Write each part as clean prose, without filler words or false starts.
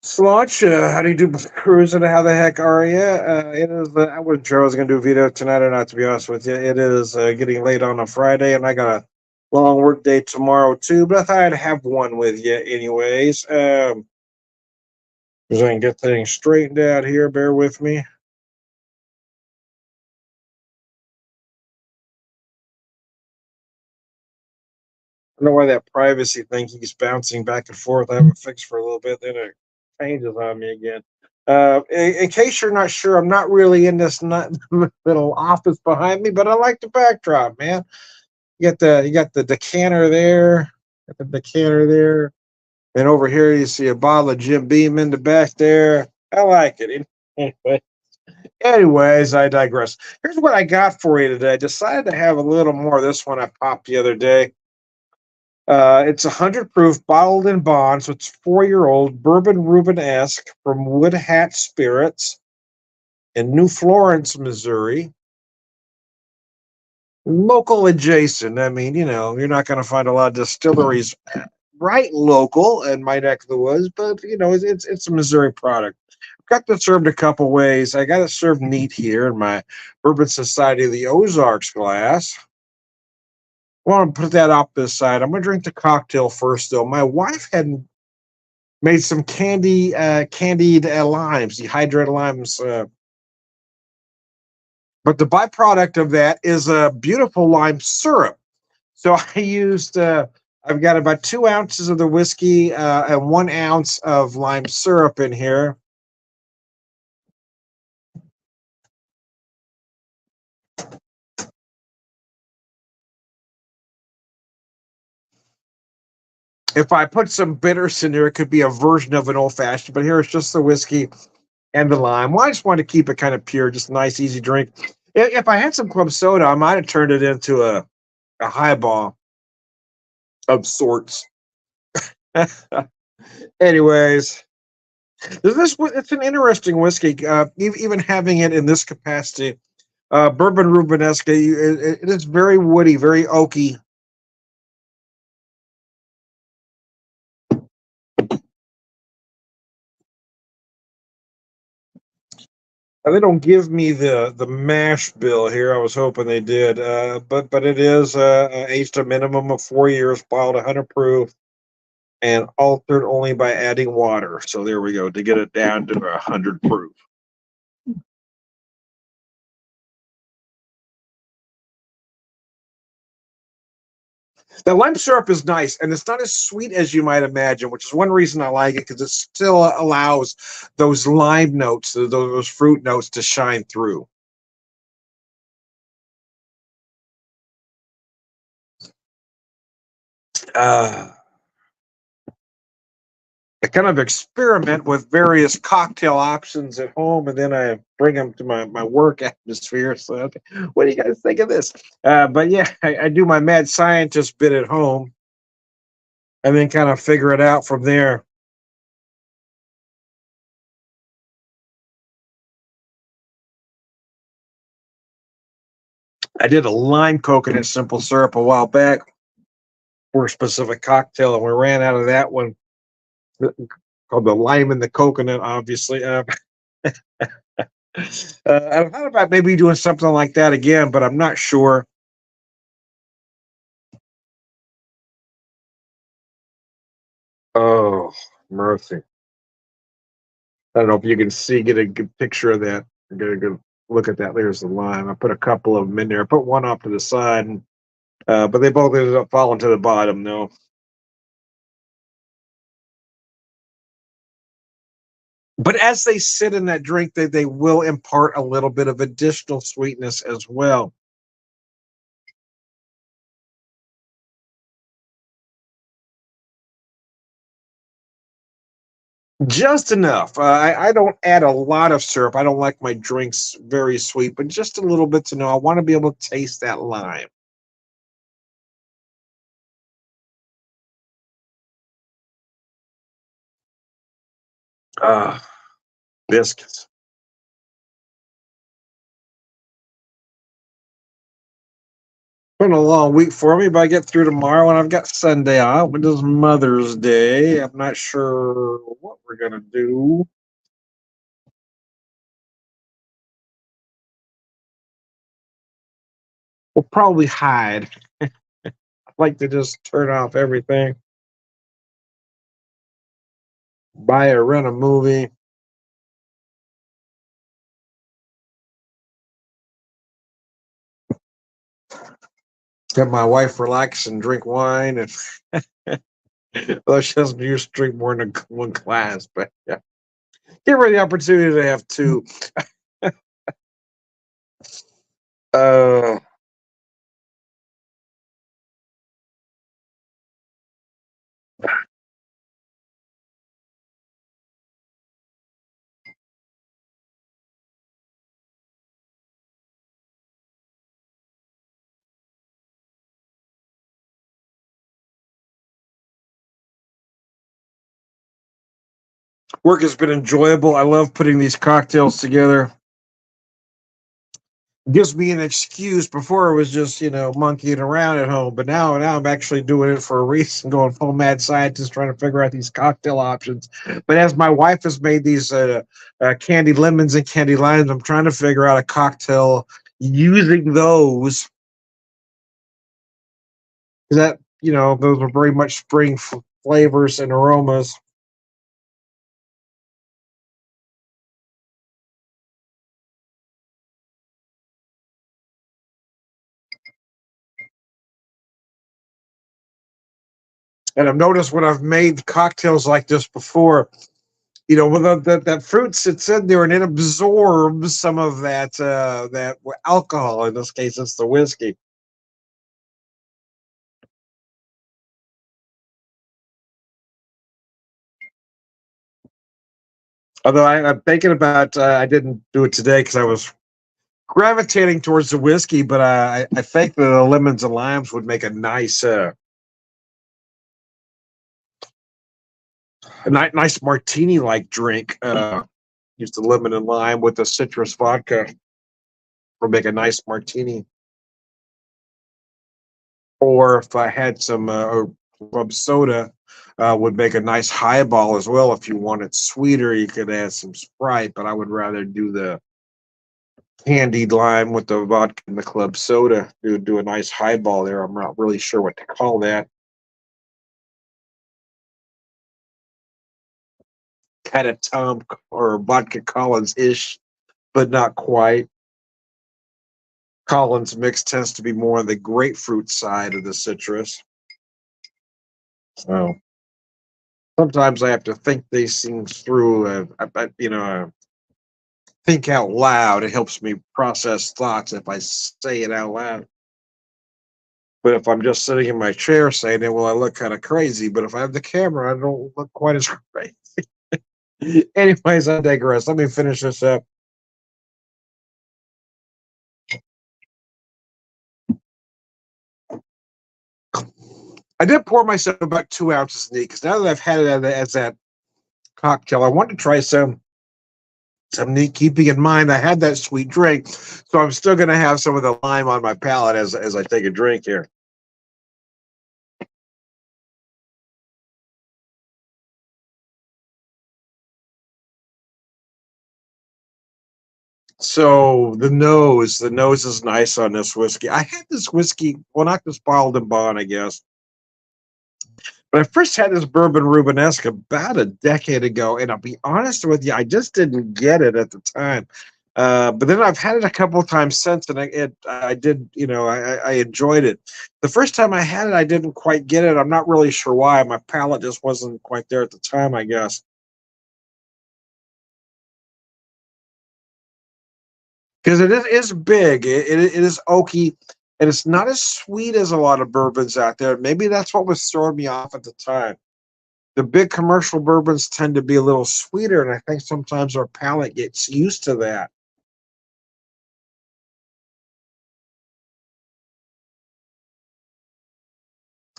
Slaunch, how do you do, cruising? How the heck are you? It is. I wasn't sure I was going to do a video tonight or not. To be honest with you, it is getting late on a Friday, and I got a long work day tomorrow too. But I thought I'd have one with you, anyways. Just I can get things straightened out here. Bear with me. I don't know why that privacy thing keeps bouncing back and forth. I have it fixed for a little bit, then it changes on me again. In case you're not sure, I'm not really in this little office behind me, but I like the backdrop, man. You got the decanter there, got the decanter there, and over here you see a bottle of Jim Beam in the back there. I like it. Anyways, I digress. Here's what I got for you today. I decided to have a little more of this one I popped the other day. It's 100 proof, bottled in bond, so it's 4 year old bourbon Rubenesque from Wood Hat Spirits in New Florence, Missouri. Local adjacent. I mean, you're not going to find a lot of distilleries right local in my neck of the woods, but it's a Missouri product. Got this served a couple ways. I got it served neat here in my Bourbon Society of the Ozarks glass. I want to put that off this side. I'm gonna drink the cocktail first, though. My wife had made some candied limes, dehydrated limes. But the byproduct of that is a beautiful lime syrup. So I used. I've got about 2 ounces of the whiskey and 1 ounce of lime syrup in here. If I put some bitters in there, it could be a version of an old fashioned. But here it's just the whiskey and the lime. Well, I just want to keep it kind of pure, just nice, easy drink. If I had some club soda, I might have turned it into a highball of sorts. Anyways, it's an interesting whiskey. Even having it in this capacity, bourbon Rubenesque, it is very woody, very oaky. They don't give me the mash bill here. I was hoping they did, but it is aged a minimum of 4 years, bottled 100 proof, and altered only by adding water. So there we go to get it down to 100 proof. The lime syrup is nice, and it's not as sweet as you might imagine, which is one reason I like it because it still allows those lime notes, those fruit notes, to shine through. Uh, I kind of experiment with various cocktail options at home, and then I bring them to my work atmosphere. So, okay, what do you guys think of this? But yeah, I do my mad scientist bit at home, and then kind of figure it out from there. I did a lime coconut simple syrup a while back for a specific cocktail, and we ran out of that one called the lime and the coconut, obviously. I thought about maybe doing something like that again, but I'm not sure. Oh, mercy. I don't know if you can see, get a good picture of that. Get a good look at that. There's the lime. I put a couple of them in there. I put one off to the side, but they both ended up falling to the bottom, though. But as they sit in that drink, they will impart a little bit of additional sweetness as well. Just enough. I don't add a lot of syrup. I don't like my drinks very sweet, but just a little bit to know. I want to be able to taste that lime. Ah, biscuits. Been a long week for me, but I get through tomorrow and I've got Sunday off, which is Mother's Day. I'm not sure what we're gonna do. We'll probably hide. I'd like to just turn off everything, buy or rent a movie, have my wife relax and drink wine. And well, she doesn't used to drink more than one glass, but yeah, give her the opportunity to have two. Uh, Work has been enjoyable. I love putting these cocktails together. Gives me an excuse. Before it was just monkeying around at home, but now I'm actually doing it for a reason, going full mad scientist trying to figure out these cocktail options. But as my wife has made these candied lemons and candied limes, I'm trying to figure out a cocktail using those, because that those are very much spring flavors and aromas. And I've noticed when I've made cocktails like this before, when that fruit sits in there and it absorbs some of that alcohol. In this case, it's the whiskey. Although I'm thinking about, I didn't do it today because I was gravitating towards the whiskey, but I think that the lemons and limes would make a nice martini like drink. Use the lemon and lime with the citrus vodka would make a nice martini. Or if I had some club soda, would make a nice highball as well. If you want it sweeter, you could add some Sprite, but I would rather do the candied lime with the vodka and the club soda. Do a nice highball there. I'm not really sure what to call that. Kind of Tom or vodka Collins ish, but not quite. Collins mix tends to be more on the grapefruit side of the citrus. So sometimes I have to think these things through. Think out loud. It helps me process thoughts if I say it out loud. But if I'm just sitting in my chair saying it, well, I look kind of crazy. But if I have the camera, I don't look quite as crazy. Anyways, I digress. Let me finish this up. I did pour myself about 2 ounces neat because now that I've had it as that cocktail, I want to try some neat. Keeping in mind I had that sweet drink, so I'm still going to have some of the lime on my palate as I take a drink here. So the nose is nice on this whiskey. I had this whiskey, well, not this bottled and bond, I guess. But I first had this bourbon Rubenesque about a decade ago, and I'll be honest with you, I just didn't get it at the time. But then I've had it a couple of times since, and I did, I enjoyed it. The first time I had it, I didn't quite get it. I'm not really sure why. My palate just wasn't quite there at the time, I guess. Because it is big. It is oaky, and it's not as sweet as a lot of bourbons out there. Maybe that's what was throwing me off at the time. The big commercial bourbons tend to be a little sweeter, and I think sometimes our palate gets used to that.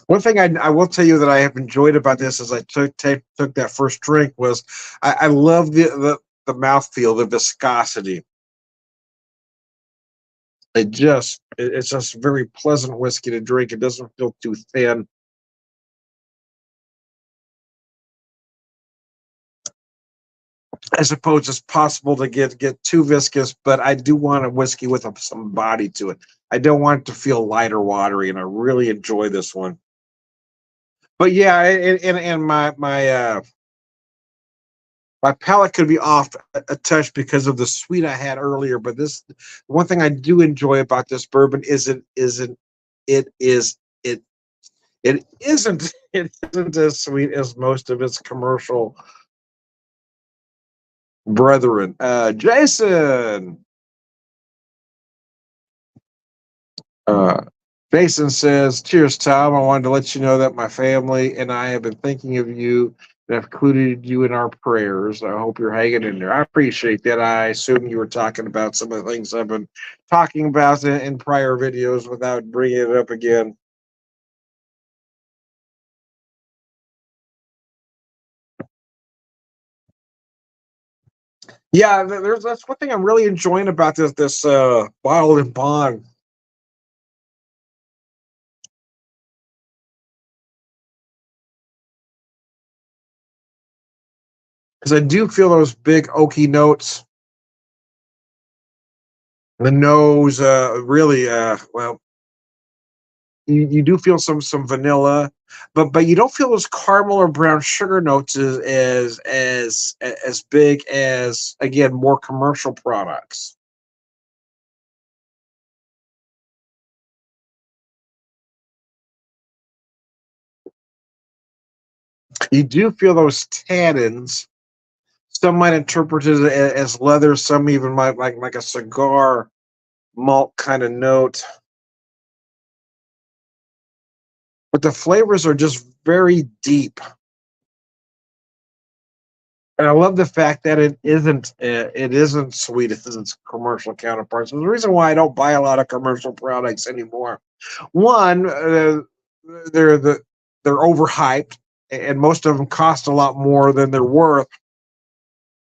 One thing I will tell you that I have enjoyed about this as I took that first drink was I love the mouthfeel, the viscosity. it's just very pleasant whiskey to drink. It doesn't feel too thin. I suppose it's possible to get too viscous, but I do want a whiskey with some body to it. I don't want it to feel light or watery, and I really enjoy this one. But yeah, and my palate could be off a touch because of the sweet I had earlier. But this one thing I do enjoy about this bourbon it is it isn't it isn't as sweet as most of its commercial brethren. Jason. Uh, Jason says, "Cheers, Tom. I wanted to let you know that my family and I have been thinking of you and have included you in our prayers. I hope you're hanging in there." I appreciate that. I assume you were talking about some of the things I've been talking about in prior videos without bringing it up again. Yeah, that's one thing I'm really enjoying about this bottled and bond. Because I do feel those big oaky notes. The nose, really, well, you do feel some vanilla, but you don't feel those caramel or brown sugar notes as big as, again, more commercial products. You do feel those tannins. Some might interpret it as leather. Some even might like a cigar malt kind of note. But the flavors are just very deep. And I love the fact that it isn't sweet as its commercial counterparts. There's the reason why I don't buy a lot of commercial products anymore. One, they're they're overhyped, and most of them cost a lot more than they're worth.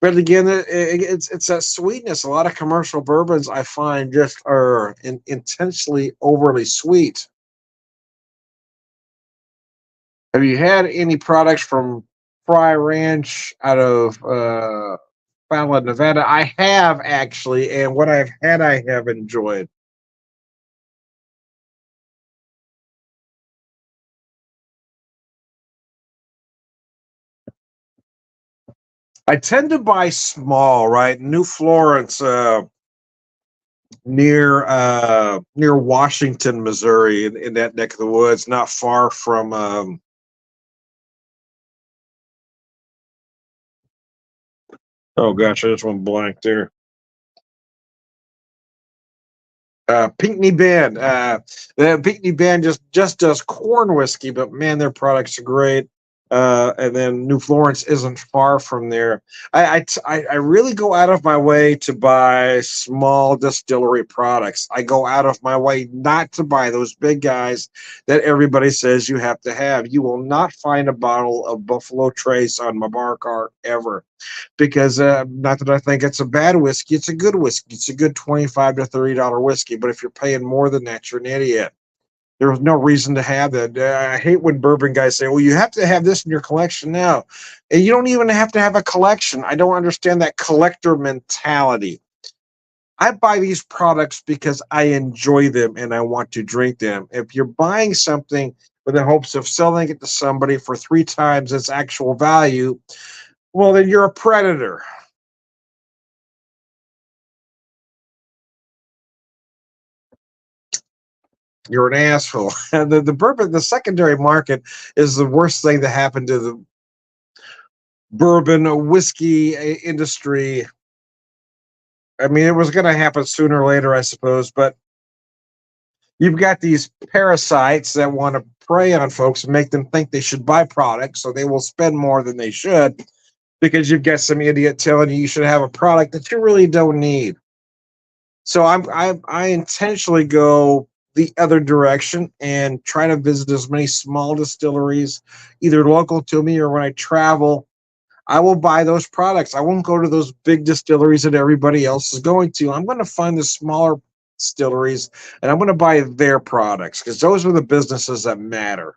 But again, it's that sweetness. A lot of commercial bourbons I find just are intentionally overly sweet. Have you had any products from Fry Ranch out of Fallon, Nevada? I have actually, and what I've had, I have enjoyed. I tend to buy small, right? New Florence, near Washington, Missouri, in that neck of the woods, not far from. Oh gosh, I just went blank there. Pinckney Band. The Pinckney Band just does corn whiskey, but man, their products are great. And then New Florence isn't far from there. I really go out of my way to buy small distillery products. I go out of my way not to buy those big guys that everybody says you have to have. You will not find a bottle of Buffalo Trace on my bar cart ever, because not that I think it's a bad whiskey, it's a good whiskey. It's a good $25 to $30 whiskey. But if you're paying more than that, you're an idiot. There's no reason to have that. I hate when bourbon guys say, "Well, you have to have this in your collection now," and you don't even have to have a collection. I don't understand that collector mentality. I buy these products because I enjoy them and I want to drink them. If you're buying something with the hopes of selling it to somebody for three times its actual value, well, then you're a predator. You're an asshole. And the bourbon, the secondary market is the worst thing that happened to the bourbon whiskey industry. I mean, it was going to happen sooner or later, I suppose, but you've got these parasites that want to prey on folks and make them think they should buy products, so they will spend more than they should because you've got some idiot telling you should have a product that you really don't need. So I intentionally go the other direction and try to visit as many small distilleries, either local to me or when I travel. I will buy those products. I won't go to those big distilleries that everybody else is going to. I'm going to find the smaller distilleries, and I'm going to buy their products because those are the businesses that matter.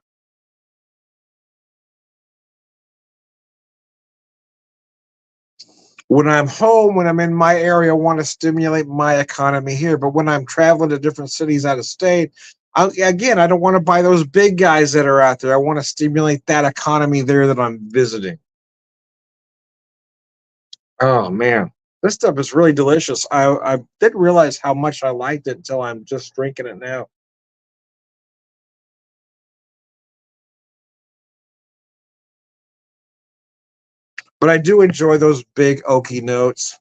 When I'm home, when I'm in my area, I want to stimulate my economy here. But when I'm traveling to different cities out of state, again, I don't want to buy those big guys that are out there. I want to stimulate that economy there that I'm visiting. Oh man, this stuff is really delicious. I didn't realize how much I liked it until I'm just drinking it now. But I do enjoy those big oaky notes.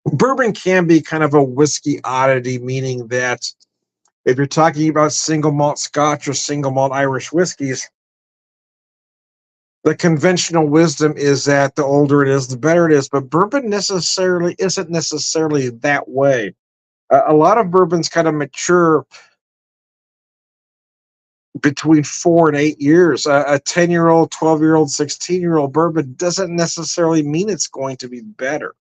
Bourbon can be kind of a whiskey oddity, meaning that if you're talking about single malt Scotch or single malt Irish whiskeys, the conventional wisdom is that the older it is, the better it is. But bourbon necessarily isn't necessarily that way. A lot of bourbons kind of mature between 4 and 8 years. A 10-year-old, 12-year-old, 16-year-old bourbon doesn't necessarily mean it's going to be better.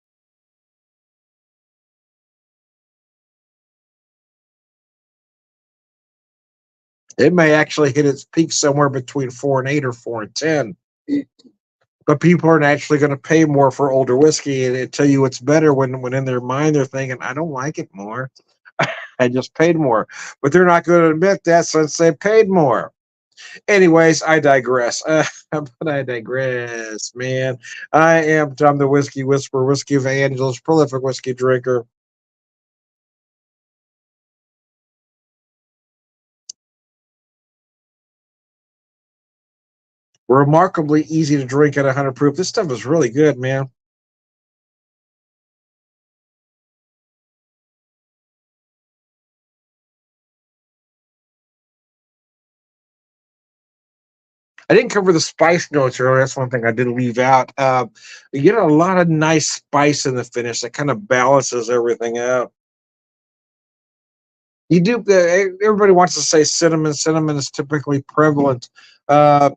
It may actually hit its peak somewhere between 4 and 8 or 4 and 10. But people aren't actually going to pay more for older whiskey and tell you it's better when in their mind they're thinking, I don't like it more. I just paid more. But they're not going to admit that since they paid more. Anyways, I digress. But I digress, man. I am Tom the Whiskey Whisperer, Whiskey Evangelist, prolific whiskey drinker. Remarkably easy to drink at 100 proof. This stuff is really good, man. I didn't cover the spice notes earlier. That's one thing I did leave out. You get a lot of nice spice in the finish that kind of balances everything out. You do. Everybody wants to say cinnamon. Cinnamon is typically prevalent, uh,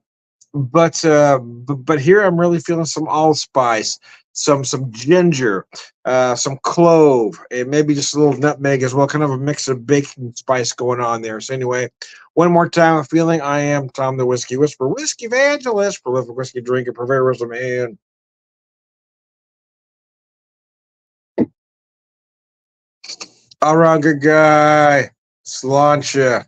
but here I'm really feeling some allspice, some ginger, some clove, and maybe just a little nutmeg as well. Kind of a mix of baking spice going on there. So anyway, one more time, I'm feeling. I am Tom the Whiskey Whisperer, Whiskey Evangelist, prolific whiskey drinker, purveyor of wisdom, and all around good guy. Sláinte.